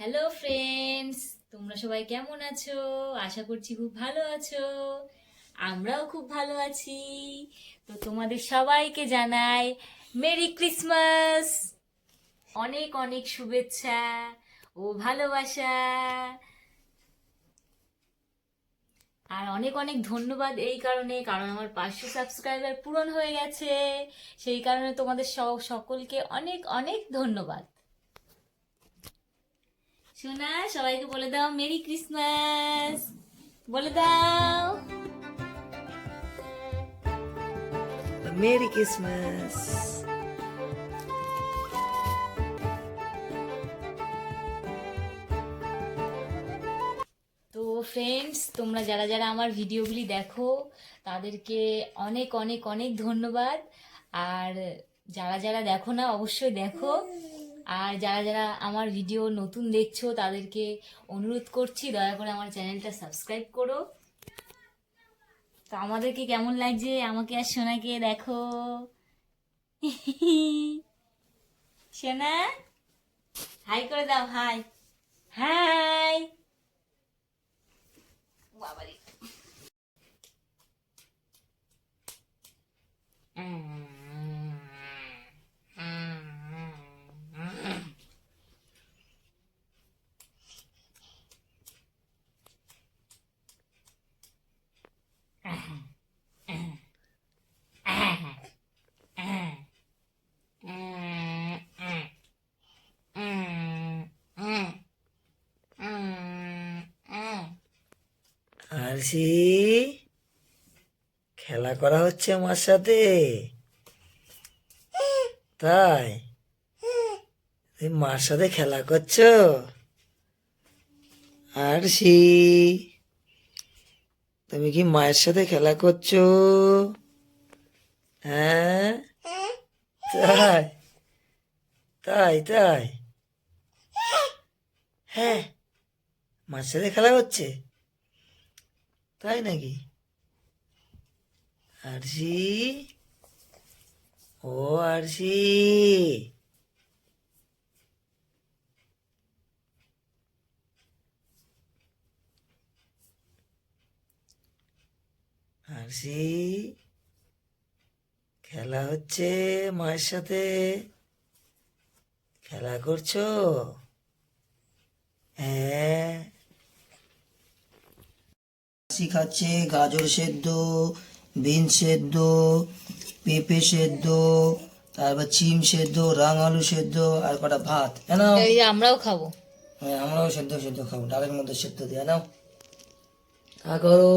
Hello friends, তোমরা সবাই কেমন আছো? আশা করছি খুব ভালো আছো। আমরাও খুব ভালো আছি। তো তোমাদের সবাইকে জানাই মেরি ক্রিসমাস, অনেক অনেক শুভেচ্ছা ও ভালোবাসা। আর অনেক অনেক ধন্যবাদ এই কারণে, কারণ আমার 500 সাবস্ক্রাইবার পূরণ হয়ে গেছে। সেই কারণে তোমাদের সকলকে অনেক অনেক ধন্যবাদ। সোনা, সবাইকে বলে দাও মেরি ক্রিসমাস, বলে দাও। Merry Christmas. তো ফ্রেন্ডস, তোমরা যারা যারা আমার ভিডিওগুলি দেখো তাদেরকে অনেক অনেক অনেক ধন্যবাদ। আর যারা যারা দেখো না অবশ্যই দেখো। আর যারা যারা আমার ভিডিও নতুন দেখছো তাদেরকে অনুরোধ করছি দয়া করে আমার চ্যানেলটা সাবস্ক্রাইব করো। তো আমাদেরকে কেমন লাগছে আমাকে আর সোনাকে দেখো। সোনা, হাই করে দাও, হাই হাই। বাবারে, আরশি, খেলা করা হচ্ছে আমার সাথে, তাই? তুমি মার সাথে খেলা করছো? আরশি, তুমি কি মায়ের সাথে খেলা করছো? হ্যাঁ, তাই? তাই তাই? হ্যাঁ, মার সাথে খেলা হচ্ছে, তাই নাকি? আরশি, ও আরশি, আরশি, খেলা হচ্ছে মায়ের সাথে, খেলা করছো? হ্যাঁ। আরশি খাচ্ছে গাজর সেদ্ধ, বিনস সেদ্ধ, পেঁপে সেদ্ধ, তারপর চিম সেদ্ধ, আলু সেদ্ধ, আর কটা ভাত। নাও, এই যে আমরাও খাবো। হ্যাঁ, আমরাও সেদ্ধ সেদ্ধ খাবো, ডালের মধ্যে সেদ্ধ দিয়ে নাও। হা করো,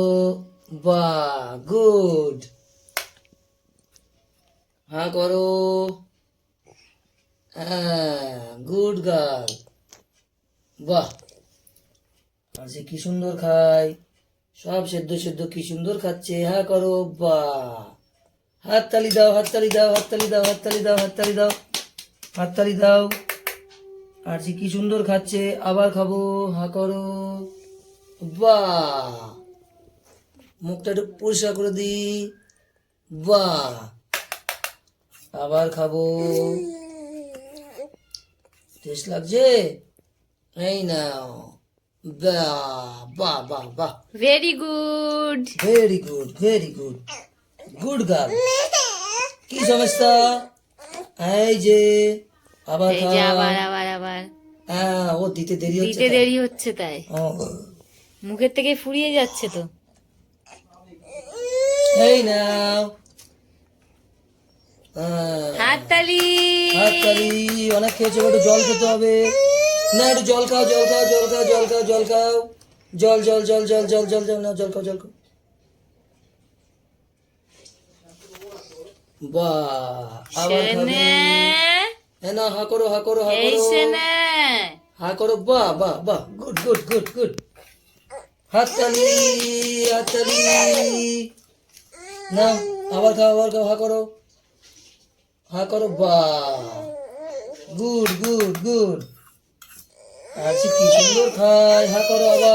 বাহ, গুড। হা করো, হ্যাঁ, গুড গার্ল, বাহ। আর সে কি সুন্দর খায়, সব সেদ্ধ সেদ্ধ কি সুন্দর খাচ্ছে। হ্যাঁ করো, বাহ। হাততালি দাও, হাততালি দাও, হাততালি দাও, হাততালি দাও, হাততালি দাও, হাততালি দাও। আর সে কি সুন্দর খাচ্ছে, আবার খাবো। হা করো, বাহ। মুখটা একটু পরিষ্কার করে দি, বাহ। আবার খাবো, টেস্ট লাগছে, এই নাও, বাহ বাহ বাহ বাহ, very good. Very good, very good, good girl. কি সমস্যা? এই যে আবার এই খা। যে আবার আবার আবার হ্যাঁ, ও দিতে দেরি হচ্ছে দিতে তাই। দেরি হচ্ছে তাই ও, মুখের থেকে ফুরিয়ে যাচ্ছে তো। এই নাও, হ্যাঁ, হাততালি। হাততালি। অনেক খেয়েছো, একটু জল খেতে হবে। না, একটু জল খাও, জল খাও, জল খাও, জল খাও, জল খাও, জল জল জল জল জল জল জল না, জল খাও, জল খাও। বাহ, আবার খাবে। সোনা, হ্যাঁ, না, হা করো, হা করো, হা এই করো, সোনা। হা করো, বাহ বাহ বাহ, গুড গুড গুড গুড। হাততালি, হাততালি। না, আবার খাও, আবার খাও, হা করো, হা করো, বাহ, গুড গুড গুড। আর সে কি সুন্দর খায়, হা করো আবার।